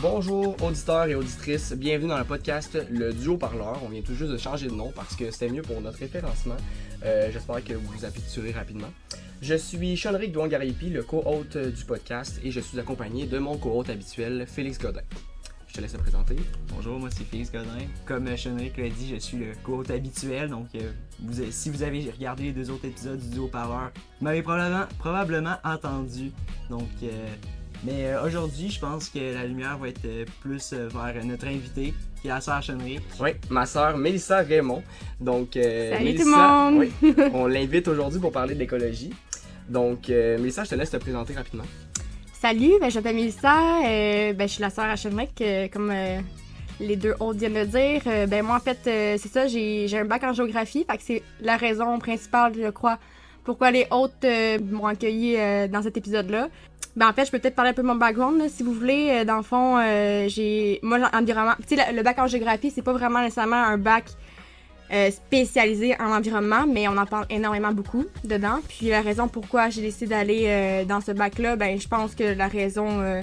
Bonjour auditeurs et auditrices, bienvenue dans le podcast Le Duo Parleur. On vient tout juste de changer de nom parce que c'était mieux pour notre référencement. J'espère que vous vous habituerez rapidement. Je suis Sean-Ric Douangaripi, le co-hôte du podcast, et je suis accompagné de mon co-hôte habituel, Félix Godin. Je te laisse te présenter. Bonjour, moi c'est Félix Godin. Comme Sean-Ric l'a dit, je suis le co-hôte habituel, donc si vous avez regardé les 2 autres épisodes du Duo Parleur, vous m'avez probablement entendu. Mais aujourd'hui, je pense que la lumière va être plus vers notre invité, qui est la sœur Sean-Ric. Oui, ma sœur Mélissa Raymond. Donc, salut Mélissa, tout le monde! Oui, on l'invite aujourd'hui pour parler d'écologie. Donc, Mélissa, je te laisse te présenter rapidement. Salut, je m'appelle Mélissa, je suis la sœur à Sean-Ric, comme les 2 autres viennent de dire. Moi, en fait, c'est ça, j'ai un bac en géographie, fait que c'est la raison principale, je crois, pourquoi les autres m'ont accueilli dans cet épisode-là. En fait, je peux peut-être parler un peu de mon background, là, si vous voulez. Dans le fond, moi, l'environnement... Tu sais, le bac en géographie, c'est pas vraiment nécessairement un bac spécialisé en environnement, mais on en parle énormément beaucoup dedans. Puis la raison pourquoi j'ai décidé d'aller dans ce bac-là, je pense que la raison,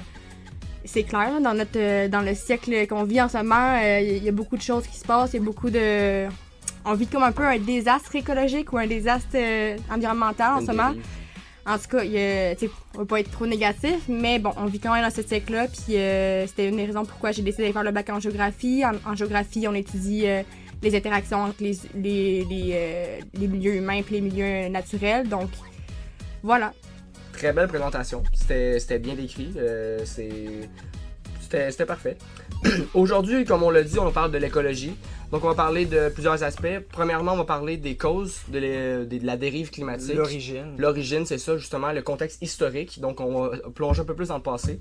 c'est clair. Là, dans le siècle qu'on vit en ce moment, il y a beaucoup de choses qui se passent. Il y a beaucoup de... On vit comme un peu un désastre écologique ou un désastre environnemental en ce moment. En tout cas, on va pas être trop négatif, mais bon, on vit quand même dans ce siècle-là, puis c'était une des raisons pourquoi j'ai décidé de faire le bac en géographie. En géographie, on étudie les interactions entre les milieux humains et les milieux naturels, donc voilà. Très belle présentation, c'était bien décrit, c'était parfait. Aujourd'hui, comme on l'a dit, on parle de l'écologie. Donc, on va parler de plusieurs aspects. Premièrement, on va parler des causes de la dérive climatique. L'origine, c'est ça, justement, le contexte historique. Donc, on va plonger un peu plus dans le passé.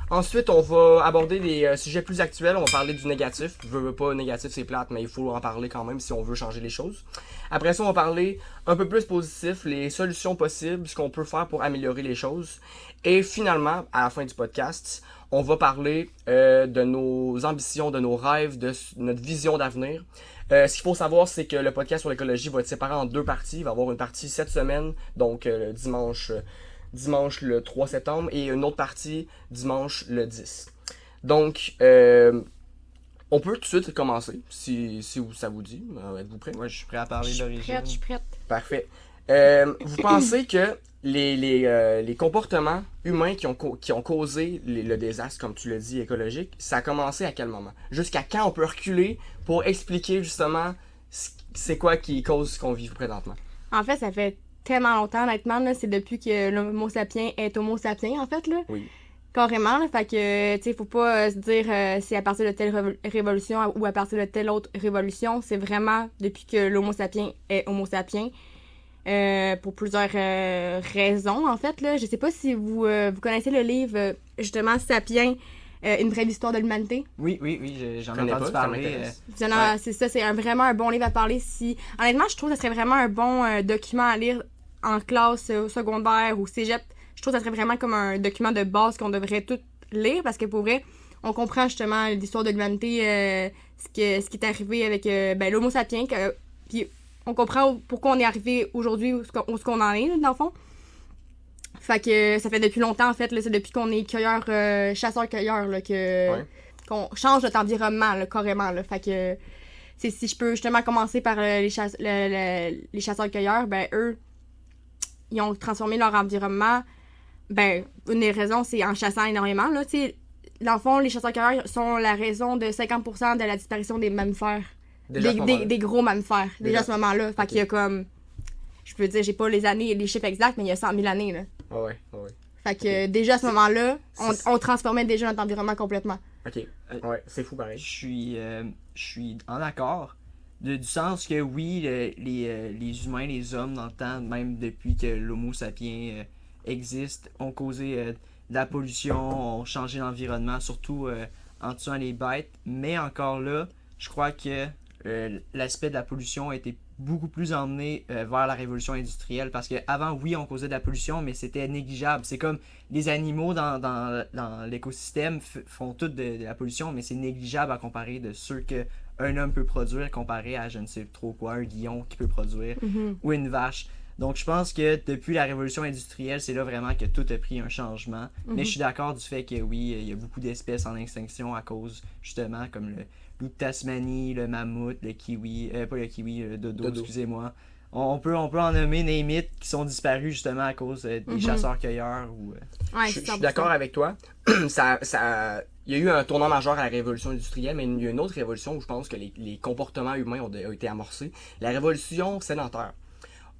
Ensuite, on va aborder des sujets plus actuels. On va parler du négatif. Je veux pas négatif, c'est plate, mais il faut en parler quand même si on veut changer les choses. Après ça, on va parler un peu plus positif, les solutions possibles, ce qu'on peut faire pour améliorer les choses. Et finalement, à la fin du podcast, on va parler de nos ambitions, de nos rêves, de notre vision d'avenir. Ce qu'il faut savoir, c'est que le podcast sur l'écologie va être séparé en 2 parties. Il va y avoir une partie cette semaine, donc dimanche le 3 septembre, et une autre partie dimanche le 10. Donc, on peut tout de suite commencer, si ça vous dit. Êtes-vous prêts? Moi, je suis prêt à parler d'origine. Je suis prête. Parfait. Vous pensez que les comportements humains qui ont causé le désastre, comme tu l'as dit, écologique, ça a commencé à quel moment? Jusqu'à quand on peut reculer pour expliquer justement c'est quoi qui cause ce qu'on vit présentement? En fait, ça fait tellement longtemps, honnêtement, là, c'est depuis que l'homo sapiens est homo sapiens, en fait, là. Oui. Carrément, là, fait que, tu sais, faut pas se dire c'est à partir de telle révolution ou à partir de telle autre révolution, c'est vraiment depuis que l'homo sapiens est homo sapiens. Pour plusieurs raisons, en fait. Là. Je sais pas si vous connaissez le livre, justement, Sapiens, une brève histoire de l'humanité. Oui, j'en ai entendu parler. C'est ça, c'est vraiment un bon livre à parler. Honnêtement, je trouve que ça serait vraiment un bon document à lire en classe au secondaire ou cégep. Je trouve que ça serait vraiment comme un document de base qu'on devrait tout lire, parce que pour vrai, on comprend justement l'histoire de l'humanité, ce qui est arrivé avec l'homo sapiens, puis on comprend pourquoi on est arrivé aujourd'hui où ce qu'on en est, là, dans le fond. Fait que ça fait depuis longtemps, en fait, là, c'est depuis qu'on est chasseurs-cueilleurs, là, qu'on change notre environnement, là, carrément, là. Fait que si je peux justement commencer par les chasseurs-cueilleurs, eux, ils ont transformé leur environnement. Une des raisons, c'est en chassant énormément, là, tu sais. Dans le fond, les chasseurs-cueilleurs sont la raison de 50% de la disparition des mammifères. Des gros mammifères, déjà à ce moment-là. Fait qu'il y a comme... Je peux dire, j'ai pas les chiffres exacts, mais il y a 100 000 années, là. Ouais. Fait que déjà à ce moment-là, on transformait déjà notre environnement complètement. Ok, ouais, c'est fou pareil. Je suis en accord. Du sens que oui, les humains, les hommes, dans le temps, même depuis que l'homo sapiens existe, ont causé de la pollution, ont changé l'environnement, surtout en tuant les bêtes. Mais encore là, je crois que l'aspect de la pollution a été beaucoup plus emmené vers la révolution industrielle parce qu'avant, oui, on causait de la pollution, mais c'était négligeable. C'est comme les animaux dans l'écosystème font toutes de la pollution, mais c'est négligeable à comparer de ceux qu'un homme peut produire comparé à je ne sais trop quoi, un lion qui peut produire ou une vache. Donc, je pense que depuis la révolution industrielle, c'est là vraiment que tout a pris un changement. Mais je suis d'accord du fait que oui, il y a beaucoup d'espèces en extinction à cause, justement, comme le loup de Tasmanie, le mammouth, le kiwi, pas le kiwi, le dodo. Excusez-moi. On peut en nommer des mythes qui sont disparus justement à cause des chasseurs-cueilleurs. Je suis d'accord avec toi. Il y a eu un tournant majeur à la révolution industrielle, mais il y a une autre révolution où je pense que les comportements humains ont été amorcés. La révolution sédentaire.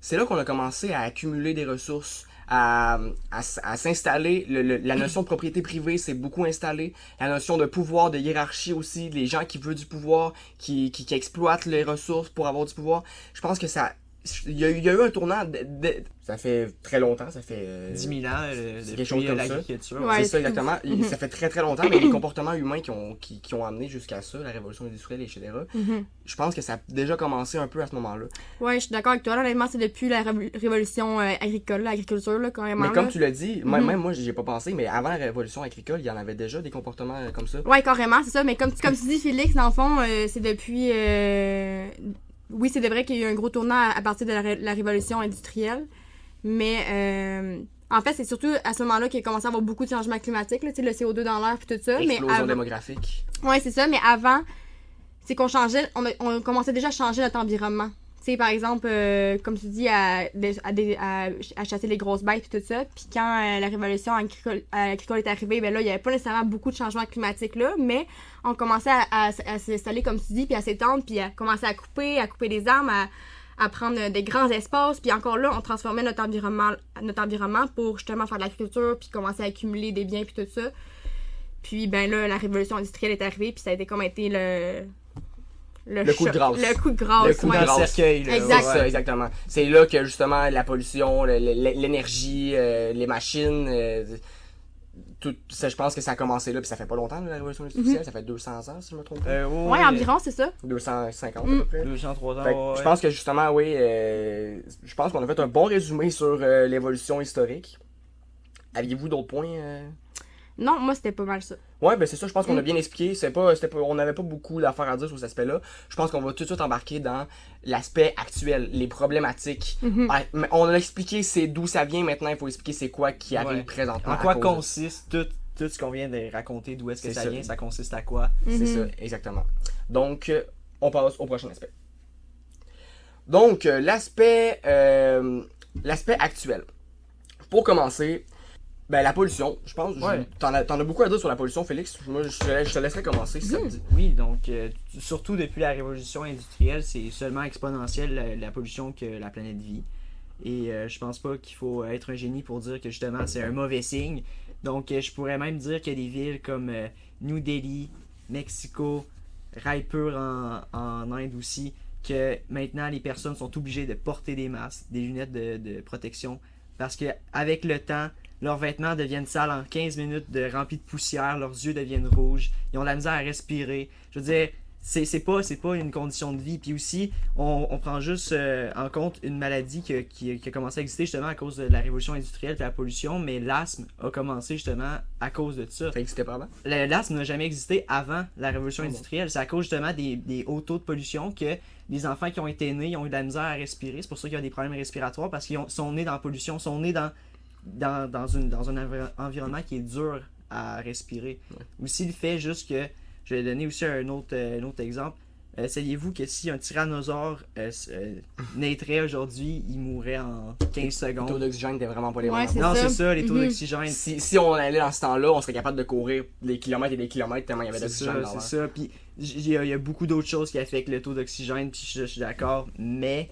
C'est là qu'on a commencé à accumuler des ressources, à s'installer. La notion de propriété privée s'est beaucoup installée. La notion de pouvoir, de hiérarchie aussi. Les gens qui veulent du pouvoir, qui exploitent les ressources pour avoir du pouvoir. Je pense que il y a eu un tournant. Ça fait très longtemps, ça fait 10 000 ans depuis l'agriculture. Ouais, c'est ça exactement. Ça fait très très longtemps, mais les comportements humains qui ont amené jusqu'à ça, la révolution industrielle, etc. Je pense que ça a déjà commencé un peu à ce moment-là. Ouais, je suis d'accord avec toi. Honnêtement, c'est depuis la révolution agricole, l'agriculture, là, carrément. Mais comme tu l'as dit, même moi, j'y ai pas pensé, mais avant la révolution agricole, il y en avait déjà des comportements comme ça. Ouais, carrément, c'est ça. Mais comme tu dis, Félix, dans le fond, c'est depuis... Oui, c'est vrai qu'il y a eu un gros tournant à partir de la révolution industrielle, mais en fait, c'est surtout à ce moment-là qu'il a commencé à avoir beaucoup de changements climatiques, là, le CO2 dans l'air et tout ça. Explosion démographique. Ouais, c'est ça, mais avant, c'est qu'on changeait, on commençait déjà à changer notre environnement. Tu sais, par exemple, comme tu dis, à chasser les grosses bêtes et tout ça. Puis quand la révolution agricole est arrivée, ben là, il n'y avait pas nécessairement beaucoup de changements climatiques là, mais on commençait à s'installer, comme tu dis, puis à s'étendre, puis à commencer à couper des arbres, à prendre des grands espaces. Puis encore là, on transformait notre environnement pour justement faire de l'agriculture, puis commencer à accumuler des biens, puis tout ça. Puis ben là, la révolution industrielle est arrivée, puis ça a été comme été le coup de grâce. Le coup de grâce. Le coup de grâce. Cercueil, là. Exact. C'est ça, exactement. C'est là que justement la pollution, l'énergie, les machines, tout ça, je pense que ça a commencé là, puis ça fait pas longtemps la révolution industrielle, ça fait 200 ans si je me trompe pas. Ouais, environ, c'est ça. 250 à peu près. 203 ans. Je pense que justement, oui, je pense qu'on a fait un bon résumé sur l'évolution historique. Aviez-vous d'autres points Non, moi, c'était pas mal ça. Ouais, ben c'est ça, je pense qu'on a bien expliqué. On n'avait pas beaucoup d'affaires à dire sur cet aspect-là. Je pense qu'on va tout de suite embarquer dans l'aspect actuel, les problématiques. On a expliqué d'où ça vient, maintenant il faut expliquer c'est quoi qui arrive présentement. En quoi consiste tout ce qu'on vient de raconter, d'où est-ce que ça vient, ça consiste à quoi. C'est ça, exactement. Donc, on passe au prochain aspect. Donc, l'aspect actuel. Pour commencer, ben, la pollution, je pense. Ouais. T'en as beaucoup à dire sur la pollution, Félix. Moi, je te laisserai commencer si ça te dit. Oui, donc, surtout depuis la révolution industrielle, c'est seulement exponentiel la pollution que la planète vit. Et je pense pas qu'il faut être un génie pour dire que justement c'est un mauvais signe. Donc, je pourrais même dire qu'il y a des villes comme New Delhi, Mexico, Raipur en Inde aussi, que maintenant les personnes sont obligées de porter des masques, des lunettes de protection, parce que avec le temps, leurs vêtements deviennent sales en 15 minutes remplis de poussière, leurs yeux deviennent rouges, ils ont de la misère à respirer. Je veux dire, c'est pas une condition de vie. Puis aussi, on prend juste en compte une maladie qui a commencé à exister justement à cause de la révolution industrielle et de la pollution, mais l'asthme a commencé justement à cause de ça. Ça existait pas avant? L'asthme n'a jamais existé avant la révolution industrielle. C'est à cause justement des hauts taux de pollution que les enfants qui ont été nés ont eu de la misère à respirer. C'est pour ça qu'il y a des problèmes respiratoires, parce qu'ils sont nés dans la pollution, sont nés dans un environnement qui est dur à respirer. Ouais. Aussi le fait juste que, je vais donner aussi un autre exemple, saviez-vous que si un tyrannosaure naîtrait aujourd'hui, il mourrait en 15 secondes? Les taux d'oxygène n'étaient vraiment pas les mêmes. Non, c'est ça, les taux d'oxygène. Si on allait dans ce temps-là, on serait capable de courir des kilomètres et des kilomètres tellement il y avait d'oxygène dans l'air. C'est ça, puis il y a beaucoup d'autres choses qui affectent le taux d'oxygène, puis je suis d'accord, mais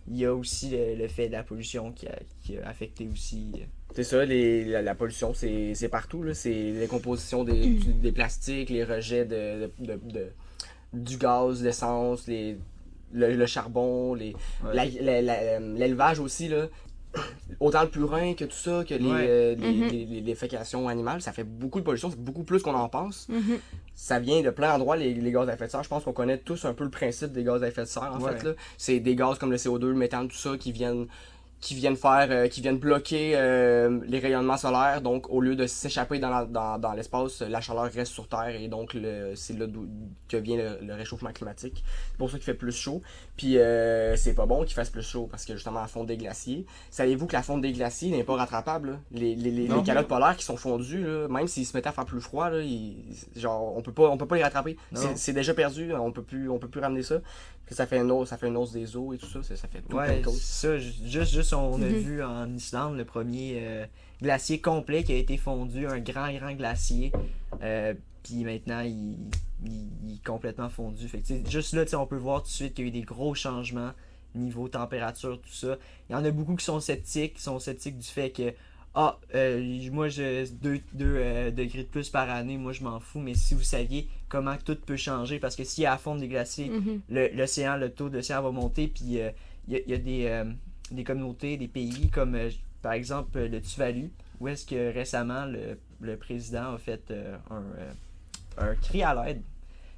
il y a aussi le fait de la pollution qui a affecté aussi. C'est ça, la pollution, c'est partout. Là. C'est la composition des plastiques, les rejets du gaz, l'essence, le charbon, l'élevage aussi. Là. autant le purin que tout ça, que les fécations animales, ça fait beaucoup de pollution, c'est beaucoup plus qu'on en pense. Ça vient de plein d'endroits, les gaz à effet de serre. Je pense qu'on connaît tous un peu le principe des gaz à effet de serre, en fait. Là. C'est des gaz comme le CO2, le méthane, tout ça, qui viennent bloquer les rayonnements solaires. Donc, au lieu de s'échapper dans l'espace, la chaleur reste sur Terre et donc c'est là d'où que vient le réchauffement climatique. C'est pour ça qu'il fait plus chaud. Puis, c'est pas bon qu'il fasse plus chaud parce que justement, la fonte des glaciers. Savez-vous que la fonte des glaciers n'est pas rattrapable? Là? Les calottes polaires qui sont fondues, là, même s'ils se mettaient à faire plus froid, là, on peut pas les rattraper. C'est déjà perdu, on peut plus ramener ça. Ça fait une hausse des eaux et tout ça, ça fait tout plein de causes. Ça, juste on a vu en Islande le premier glacier complet qui a été fondu, un grand glacier. Puis maintenant, il est complètement fondu. Fait que, juste là, on peut voir tout de suite qu'il y a eu des gros changements niveau température, tout ça. Il y en a beaucoup qui sont sceptiques du fait que moi, 2 degrés de plus par année, moi je m'en fous, mais si vous saviez comment tout peut changer, parce que s'il y a la fonte des glaciers, le taux d'océan va monter, puis il y a des communautés, des pays comme par exemple le Tuvalu, où est-ce que récemment le président a fait un cri à l'aide.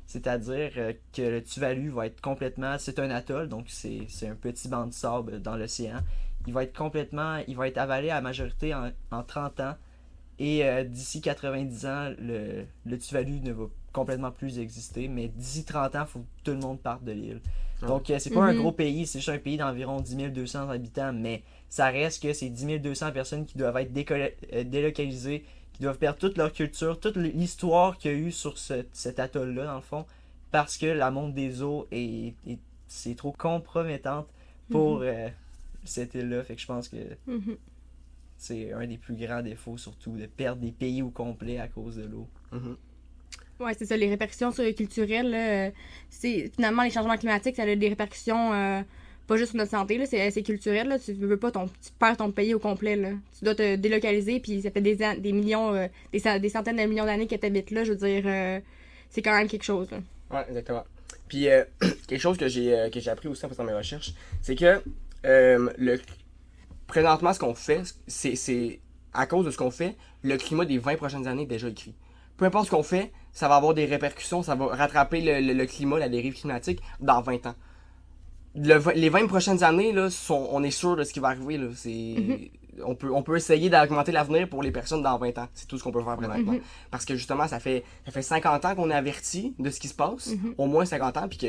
C'est-à-dire que le Tuvalu va être complètement... C'est un atoll, donc c'est un petit banc de sable dans l'océan. Il va être avalé à la majorité en 30 ans. Et d'ici 90 ans, le Tuvalu ne va complètement plus exister. Mais d'ici 30 ans, il faut que tout le monde parte de l'île. Donc c'est pas un gros pays, c'est juste un pays d'environ 10 200 habitants. Mais ça reste que c'est 10 200 personnes qui doivent être délocalisées, qui doivent perdre toute leur culture, toute l'histoire qu'il y a eu sur cet atoll-là, dans le fond, parce que la montée des eaux c'est trop compromettante pour cette île-là. Fait que je pense que c'est un des plus grands défauts, surtout, de perdre des pays au complet à cause de l'eau. Ouais, c'est ça, les répercussions culturelles, là, c'est finalement les changements climatiques, ça a des répercussions pas juste sur notre santé, là, c'est culturel, là, tu veux pas tu perds ton pays au complet, là. Tu dois te délocaliser, puis ça fait des millions, des centaines de millions d'années que tu habites là, je veux dire, c'est quand même quelque chose, là. Ouais, exactement. Puis quelque chose que j'ai appris aussi en faisant mes recherches, c'est que présentement, ce qu'on fait, c'est à cause de ce qu'on fait, le climat des 20 prochaines années est déjà écrit. Peu importe ce qu'on fait, ça va avoir des répercussions, ça va rattraper le climat, la dérive climatique dans 20 ans. Les 20 prochaines années, là, on est sûr de ce qui va arriver. Là. On peut essayer d'augmenter l'avenir pour les personnes dans 20 ans. C'est tout ce qu'on peut faire présentement. Parce que justement, ça fait 50 ans qu'on est averti de ce qui se passe. Au moins 50 ans, puis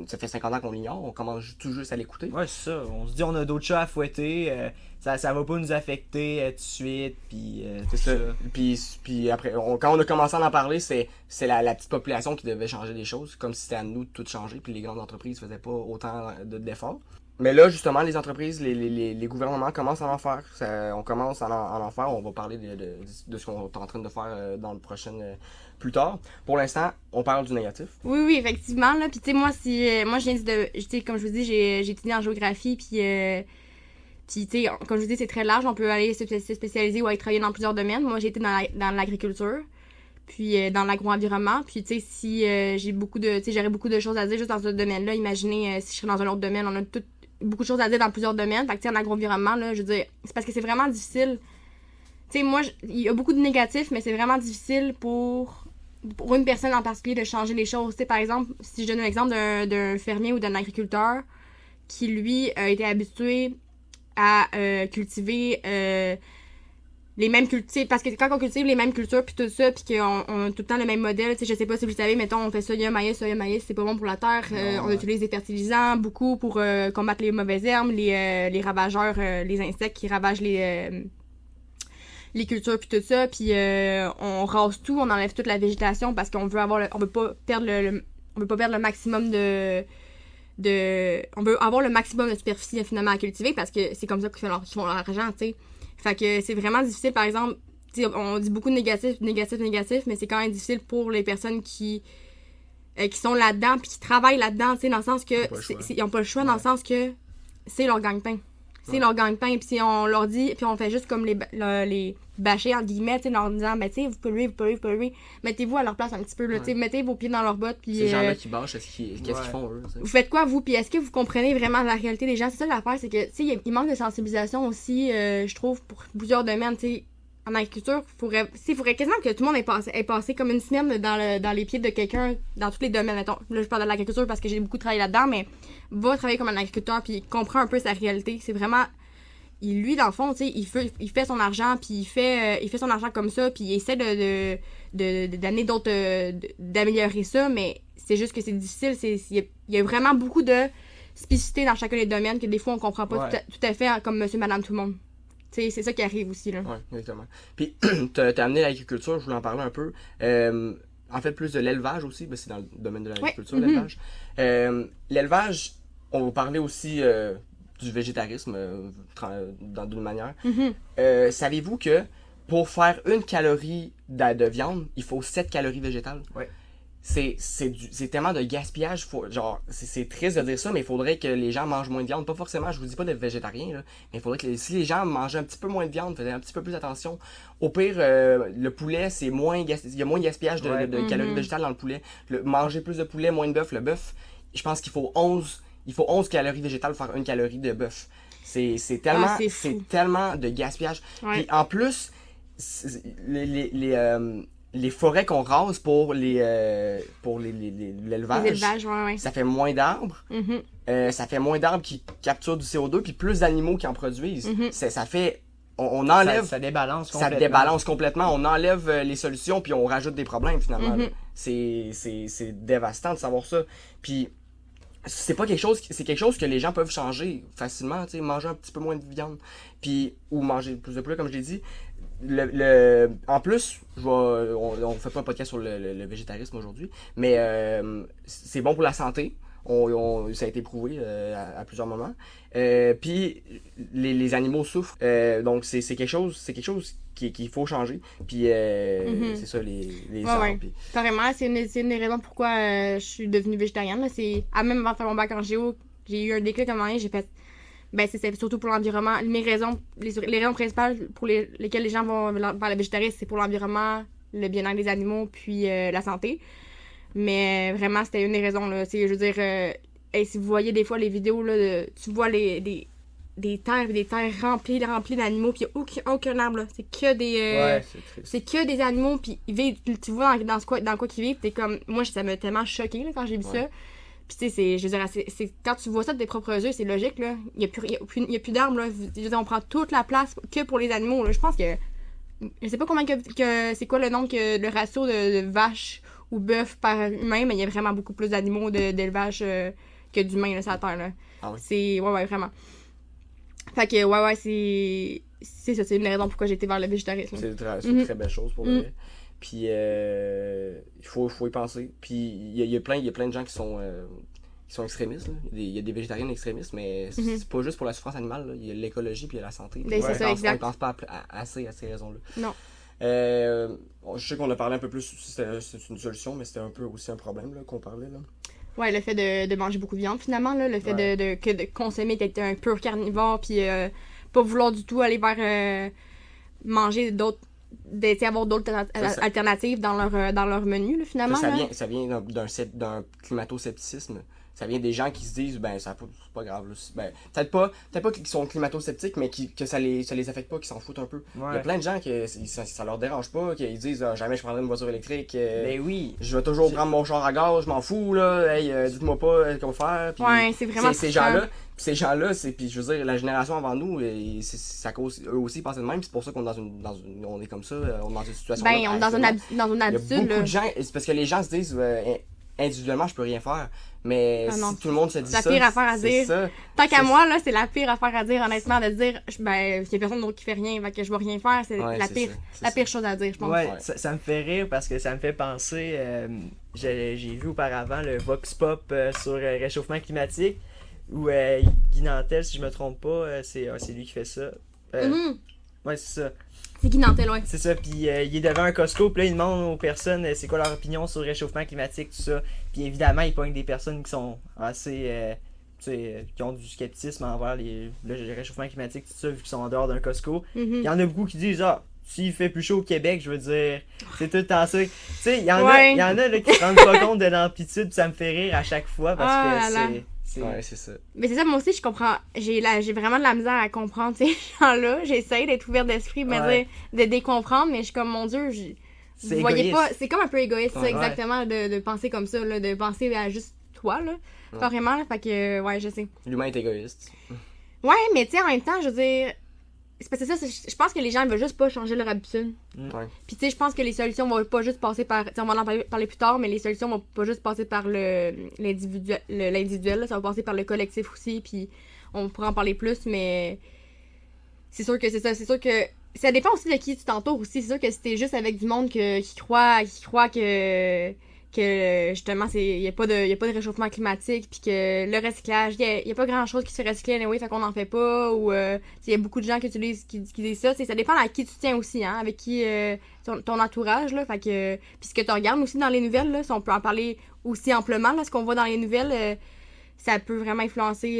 ça fait 50 ans qu'on l'ignore. On commence tout juste à l'écouter. Ouais, c'est ça. On se dit on a d'autres chats à fouetter. Ça va pas nous affecter tout de suite. Puis c'est ça. Puis après, quand on a commencé à en parler, c'est la petite population qui devait changer des choses. Comme si c'était à nous de tout changer. Puis les grandes entreprises faisaient pas autant d'efforts. Mais là, justement, les entreprises, les gouvernements commencent à en faire. On commence à en faire. On va parler de ce qu'on est en train de faire dans le prochain plus tard. Pour l'instant, on parle du négatif. Oui, effectivement. Là. Puis, tu sais, moi, je viens de. Comme je vous dis, j'ai étudié en géographie. Puis, tu sais, comme je vous dis, c'est très large. On peut aller se spécialiser ou aller travailler dans plusieurs domaines. Moi, j'ai été dans l'agriculture. Puis, dans l'agroenvironnement. Puis, tu sais, si j'aurais beaucoup de choses à dire juste dans ce domaine-là. Imaginez si je serais dans un autre domaine. On a beaucoup de choses à dire dans plusieurs domaines. Fait que, tu sais, en agroenvironnement, là, je veux dire, c'est parce que c'est vraiment difficile. Tu sais, moi, il y a beaucoup de négatifs, mais c'est vraiment difficile pour une personne en particulier de changer les choses. Tu sais, par exemple, si je donne un exemple d'un fermier ou d'un agriculteur qui, lui, a été habitué à cultiver les mêmes cultures, parce que quand on cultive les mêmes cultures puis tout ça, puis qu'on a tout le temps le même modèle, tu sais, je sais pas si vous le savez, mettons, on fait soya, maïs, c'est pas bon pour la terre, on utilise des fertilisants beaucoup pour combattre les mauvaises herbes, les ravageurs, les insectes qui ravagent les cultures puis tout ça, puis on rase tout, on enlève toute la végétation parce qu'on veut on veut pas perdre le maximum on veut avoir le maximum de superficie finalement à cultiver parce que c'est comme ça qu'ils font leur argent, tu sais. Fait que c'est vraiment difficile, par exemple, on dit beaucoup de négatif, mais c'est quand même difficile pour les personnes qui sont là-dedans puis qui travaillent là-dedans, tu sais, dans le sens que ils ont pas le choix, dans le sens que c'est leur gagne-pain. c'est leur gagne-pain, puis si on leur dit, puis on fait juste comme les bâcher, entre guillemets, tu sais, en leur disant, ben, tu sais, vous polluez, mettez-vous à leur place un petit peu, là, tu sais, mettez vos pieds dans leurs bottes, puis... Ces gens-là qui bâchent, qu'est-ce qu'ils font, eux, t'sais? Vous faites quoi, vous, puis est-ce que vous comprenez vraiment la réalité des gens? C'est ça l'affaire, c'est que, tu sais, il manque de sensibilisation aussi, je trouve, pour plusieurs domaines, tu sais. En agriculture, il faudrait quasiment que tout le monde ait passé comme une semaine dans les pieds de quelqu'un dans tous les domaines. Mettons, là, je parle de l'agriculture parce que j'ai beaucoup travaillé là-dedans, mais va travailler comme un agriculteur puis comprend un peu sa réalité. C'est vraiment... Lui, dans le fond, tu sais, il fait son argent puis il fait son argent comme ça puis il essaie d'amener d'autres... d'améliorer ça, mais c'est juste que c'est difficile. Il y a vraiment beaucoup de spécificité dans chacun des domaines que des fois, on comprend pas tout à fait comme monsieur, madame, tout le monde. T'sais, c'est ça qui arrive aussi, là. Oui, exactement. Puis, t'as amené l'agriculture, je voulais en parler un peu. En fait, plus de l'élevage aussi, ben, c'est dans le domaine de l'agriculture, l'élevage. L'élevage, on va parler aussi du végétarisme, d'une manière. Savez-vous que pour faire 1 calorie de viande, il faut 7 calories végétales? Oui. C'est tellement de gaspillage, c'est triste de dire ça, mais il faudrait que les gens mangent moins de viande. Pas forcément, je vous dis pas d'être végétarien, là, mais il faudrait que si les gens mangeaient un petit peu moins de viande, faisaient un petit peu plus attention. Au pire, le poulet, il y a moins de gaspillage de calories végétales dans le poulet. Manger plus de poulet, moins de bœuf. Le bœuf, je pense qu'il faut 11 calories végétales pour faire 1 calorie de bœuf. C'est tellement de gaspillage. Ouais. Puis en plus, les forêts qu'on rase pour l'élevage, ouais. ça fait moins d'arbres. Ça fait moins d'arbres qui capturent du CO2 puis plus d'animaux qui en produisent. Ça fait... On enlève... Ça débalance complètement. Ça débalance complètement. On enlève les solutions puis on rajoute des problèmes finalement. C'est dévastant de savoir ça. Puis c'est quelque chose que les gens peuvent changer facilement, tu sais, manger un petit peu moins de viande puis ou manger plus de poulet comme je l'ai dit. En plus, on fait pas un podcast sur le végétarisme aujourd'hui, mais c'est bon pour la santé. Ça a été prouvé à plusieurs moments. Puis les animaux souffrent, donc c'est quelque chose qu'il faut changer. Puis c'est ça les arbres. Ouais. Puis... Carrément, c'est une des raisons pourquoi je suis devenue végétarienne. Là. Même avant de faire mon bac en géo, j'ai eu un déclic à un moment donné, j'ai fait. Ben, c'est surtout pour l'environnement. Les raisons principales pour lesquelles les gens vont vers le végétarisme, c'est pour l'environnement, le bien-être des animaux, puis la santé. Mais vraiment, c'était une des raisons, là. Je veux dire, si vous voyez des fois les vidéos, là, tu vois des terres remplies d'animaux, puis il n'y a aucun arbre, là. C'est que des... c'est que des animaux, puis tu vois dans quoi qu'ils vivent, t'es comme... Moi, ça m'a tellement choquée, là, quand j'ai vu ça. Puis tu sais, je veux dire, quand tu vois ça de tes propres yeux, c'est logique, là. Il n'y a plus d'arbres, là. Je veux dire, on prend toute la place que pour les animaux, là. Je pense que... Je sais pas combien c'est quoi le nombre le ratio de vaches ou bœufs par humain, mais il y a vraiment beaucoup plus d'animaux d'élevage que d'humains, là, sur la Terre, là. Ah oui? C'est... Ouais, vraiment. Fait que, ouais, c'est ça, c'est une des raisons pourquoi j'ai été vers le végétarisme. C'est une très belle chose pour vrai. Puis il faut y penser. Puis il y a plein de gens qui sont extrémistes. Là. Il y a des végétariens extrémistes, mais c'est pas juste pour la souffrance animale. Là. Il y a l'écologie puis il y a la santé. C'est ça, exact. On ne pense pas assez à ces raisons-là. Non. Je sais qu'on a parlé un peu plus, c'est une solution, mais c'était un peu aussi un problème là, qu'on parlait. Là. Ouais, le fait de manger beaucoup de viande, finalement. Là, le fait de consommer, d'être un pur carnivore, puis pas vouloir du tout aller vers manger avoir d'autres alternatives dans leur menu, là, finalement. Ça vient d'un climato-scepticisme. Ça vient des gens qui se disent, ben, c'est pas grave. Là. Ben, peut-être pas qu'ils sont climato-sceptiques, mais que ça les affecte pas, qu'ils s'en foutent un peu. Il y a plein de gens que ça leur dérange pas, qu'ils disent, jamais je prendrai une voiture électrique. Ben oui. Je vais toujours prendre mon char à gaz, je m'en fous, là. Hey, dites-moi pas qu'on va faire. Puis, c'est vraiment ces gens-là, puis je veux dire, la génération avant nous, ça cause, eux aussi, ils pensaient de même, c'est pour ça qu'on est on est comme ça, on est dans une situation. Ben, on est dans une habitude. Il y a beaucoup de gens, c'est parce que les gens se disent, individuellement, je peux rien faire. Mais si tout le monde se dit ça, c'est la pire affaire à dire. Ça, tant qu'à moi, là, c'est la pire affaire à dire, honnêtement, de dire, ben, il y a personne d'autre qui fait rien, fait que je vais rien faire, c'est la pire chose à dire, je pense. Ouais, ça me fait rire parce que ça me fait penser, j'ai vu auparavant le Vox Pop sur réchauffement climatique, où Guy Nantel, si je me trompe pas, c'est lui qui fait ça. Ouais, c'est ça. C'est Guy Nantel, ouais. C'est ça, puis il est devant un Costco, puis là, il demande aux personnes c'est quoi leur opinion sur le réchauffement climatique, tout ça. Puis évidemment, il pogne des personnes qui sont assez qui ont du scepticisme envers le réchauffement climatique, tout ça, vu qu'ils sont en dehors d'un Costco. Mhm. Il y en a beaucoup qui disent s'il fait plus chaud au Québec, je veux dire, c'est tout le temps ça. Tu sais, il y en Ouais. a là, qui se rendent pas compte de l'amplitude, pis ça me fait rire à chaque fois parce Ah que là là. Ouais, c'est ça. Mais c'est ça, moi aussi, je comprends. J'ai vraiment de la misère à comprendre ces gens-là. J'essaye d'être ouverte d'esprit, Ouais. de comprendre, mais je suis comme, mon Dieu, C'est vous voyez égoïste. pas. C'est comme un peu égoïste, ça, Ouais. exactement, de penser comme ça, là, de penser à juste toi, là. Ouais. Carrément, là, fait que, ouais, je sais. L'humain est égoïste. Ouais, mais tu sais, en même temps, je veux dire. C'est parce que ça, je pense que les gens, ils veulent juste pas changer leur habitude. Ouais. Puis tu sais, je pense que les solutions vont pas juste passer par. Tu sais, on va en parler plus tard, mais les solutions vont pas juste passer par l'individuel, là, ça va passer par le collectif aussi, puis on pourra en parler plus, mais c'est sûr que c'est ça. C'est sûr que ça dépend aussi de qui tu t'entoures aussi. C'est sûr que si t'es juste avec du monde qui croit que justement il y a pas de réchauffement climatique, puis que le recyclage, il y a pas grand chose qui se recycle anyway, fait qu'on en fait pas, ou il y a beaucoup de gens qui disent ça. Ça dépend à qui tu tiens aussi, hein, avec qui ton entourage, là, fait que puis ce que tu regardes aussi dans les nouvelles, là, si on peut en parler aussi amplement, là, ce qu'on voit dans les nouvelles, ça peut vraiment influencer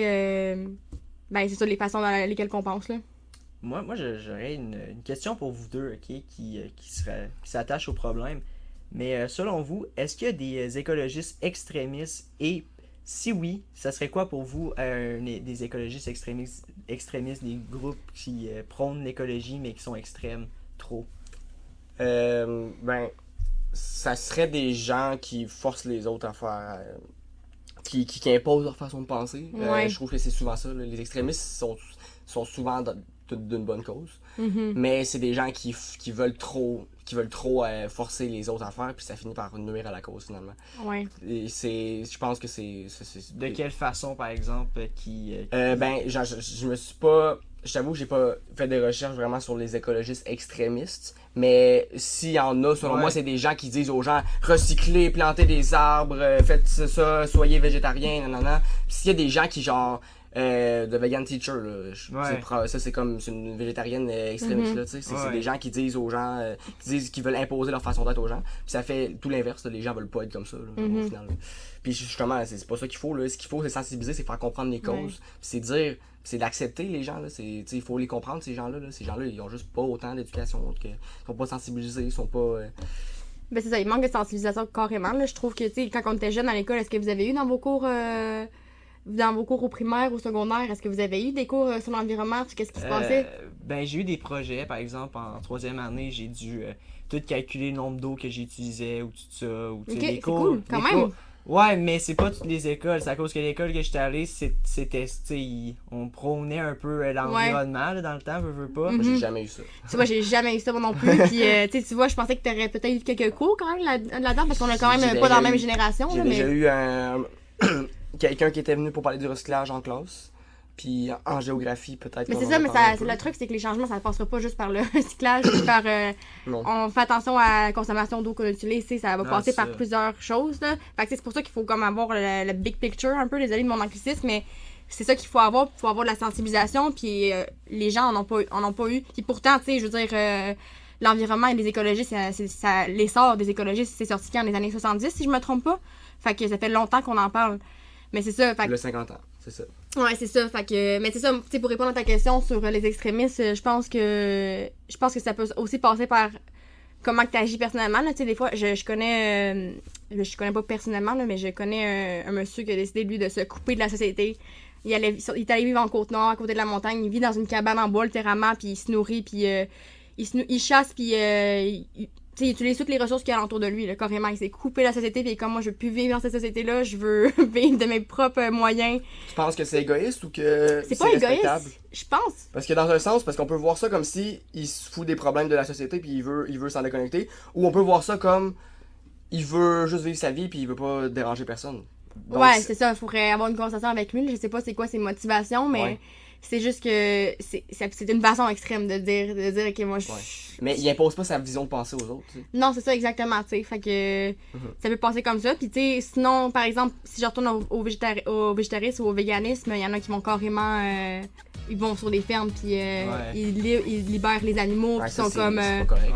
c'est ça, les façons dans lesquelles on pense, là. Moi j'aurais une question pour vous deux, ok, qui s'attache au problème. Mais selon vous, est-ce qu'il y a des écologistes extrémistes, et si oui, ça serait quoi pour vous des écologistes extrémistes, des groupes qui prônent l'écologie mais qui sont extrêmes trop? Ça serait des gens qui forcent les autres à faire. Qui imposent leur façon de penser. Ouais. Je trouve que c'est souvent ça. Là. Les extrémistes sont souvent d'une bonne cause. Mm-hmm. Mais c'est des gens qui veulent trop forcer les autres à faire, puis ça finit par nuire à la cause finalement. Ouais. Et je pense que c'est De quelle façon, par exemple, je me suis pas. Je t'avoue que j'ai pas fait des recherches vraiment sur les écologistes extrémistes, mais s'il y en a, selon moi, c'est des gens qui disent aux gens recyclez, plantez des arbres, faites ça, soyez végétariens, nanana. Puis s'il y a des gens qui genre de vegan teacher, là, ça c'est comme c'est une végétarienne extrémiste, là, tu sais, c'est des gens qui disent aux gens, qui veulent imposer leur façon d'être aux gens, puis ça fait tout l'inverse, là, les gens veulent pas être comme ça, là, au final. Là. Puis justement, c'est pas ça qu'il faut, là. Ce qu'il faut, c'est sensibiliser, c'est faire comprendre les causes, puis c'est dire, c'est d'accepter les gens, là. Il faut les comprendre, ces gens-là. Ces gens-là, ils ont juste pas autant d'éducation, ils sont pas sensibilisés, ils sont pas. Ben c'est ça, il manque de sensibilisation carrément. Là. Je trouve que, tu sais, quand on était jeune à l'école, est-ce que vous avez eu dans vos cours au primaire, au secondaire, est-ce que vous avez eu des cours sur l'environnement, sur qu'est-ce qui se passait? J'ai eu des projets, par exemple, en 3e année, j'ai dû tout calculer le nombre d'eau que j'utilisais, ou tout ça, ou Ok, des c'est cours. cool, quand même. Ouais, mais c'est pas toutes les écoles. C'est à cause que l'école que j'étais allé, c'était, on prônait un peu l'environnement, là, dans le temps, veux pas. Moi, j'ai jamais eu ça. Tu vois, j'ai jamais eu ça moi non plus. Puis, tu vois, je pensais que t'aurais peut-être eu quelques cours quand même là-dedans, parce qu'on a quand même pas dans la même génération. J'ai déjà eu quelqu'un qui était venu pour parler du recyclage en classe. Puis en géographie, peut-être. Mais c'est ça, mais le truc, c'est que les changements, ça ne passera pas juste par le recyclage, par on fait attention à la consommation d'eau qu'on utilise, ça va passer par plusieurs choses. Là. Fait que c'est pour ça qu'il faut comme avoir le big picture, un peu, désolé de mon anglicisme, mais c'est ça qu'il faut avoir de la sensibilisation, puis les gens en ont pas eu. Puis pourtant, tu sais, je veux dire, l'environnement et les écologistes, l'essor des écologistes, c'est sorti quand, les années 70, si je me trompe pas. Fait que ça fait longtemps qu'on en parle. Mais c'est ça. Fait que... Le 50 ans, c'est ça. Ouais, c'est ça. Fait que, mais c'est ça, tu sais, pour répondre à ta question sur les extrémistes, je pense que ça peut aussi passer par comment tu agis personnellement. Tu sais, des fois, je connais, je connais pas personnellement, là, mais je connais un monsieur qui a décidé, lui, de se couper de la société. Il est allé vivre en Côte-Nord, à côté de la montagne. Il vit dans une cabane en bois, littéralement, puis il se nourrit, puis il chasse, puis il utilise toutes les ressources qu'il y a autour de lui, là, carrément. Il s'est coupé de la société, puis comme moi, je veux plus vivre dans cette société-là, je veux vivre de mes propres moyens. Tu penses que c'est égoïste ou que c'est pas respectable? Égoïste, je pense. Parce que dans un sens, parce qu'on peut voir ça comme si il se fout des problèmes de la société, puis il veut s'en déconnecter, ou on peut voir ça comme il veut juste vivre sa vie, puis il veut pas déranger personne. Donc, c'est ça, il faudrait avoir une conversation avec lui. Je sais pas c'est quoi ses motivations, mais c'est juste que c'est une façon extrême de dire que moi je... Mais il impose pas sa vision de penser aux autres, tu sais. Non, c'est ça exactement, tu sais. Fait que ça peut passer comme ça. Puis tu sais, sinon, par exemple, si je retourne au végétarisme ou au véganisme, il y en a qui vont carrément... ils vont sur des fermes, puis ils libèrent les animaux, puis sont comme... C'est pas correct.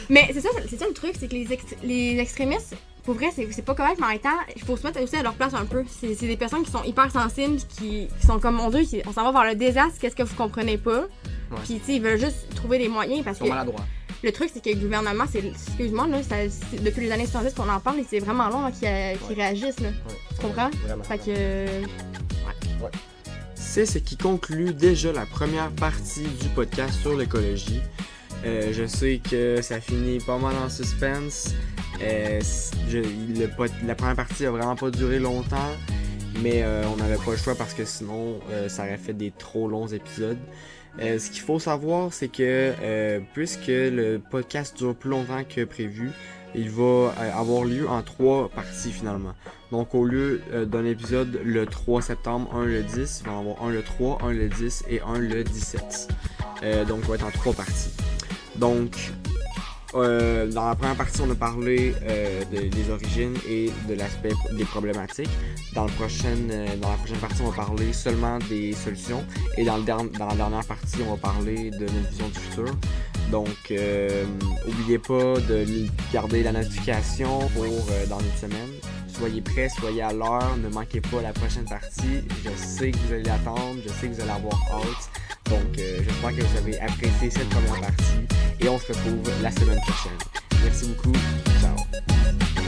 Mais c'est ça le truc, c'est que les extrémistes, pour vrai, c'est pas correct, mais en même temps, il faut se mettre aussi à leur place un peu. C'est des personnes qui sont hyper sensibles, qui sont comme, mon Dieu, on s'en va vers le désastre, qu'est-ce que vous comprenez pas? Puis, tu sais, ils veulent juste trouver des moyens parce que. Ils sont maladroits. Le truc, c'est que le gouvernement, excuse-moi, là, depuis les années 70 qu'on en parle, et c'est vraiment long qu'ils réagissent, là. Tu comprends? Vraiment. Fait que. C'est ce qui conclut déjà la première partie du podcast sur l'écologie. Je sais que ça finit pas mal en suspense. La première partie a vraiment pas duré longtemps, mais on n'avait pas le choix parce que sinon ça aurait fait des trop longs épisodes. Ce qu'il faut savoir, c'est que puisque le podcast dure plus longtemps que prévu, il va avoir lieu en 3 parties finalement. Donc au lieu d'un épisode le 3 septembre, un le 10, il va en avoir un le 3, un le 10 et un le 17. Donc il va être en 3 parties. Donc dans la première partie, on a parlé des origines et de l'aspect des problématiques. Dans la prochaine partie, on va parler seulement des solutions. Et dans la dernière partie, on va parler de notre vision du futur. Donc, n'oubliez pas de garder la notification pour dans une semaine. Soyez prêts, soyez à l'heure, ne manquez pas la prochaine partie. Je sais que vous allez l'attendre, je sais que vous allez avoir hâte. Donc, j'espère que vous avez apprécié cette première partie et on se retrouve la semaine prochaine. Merci beaucoup, ciao!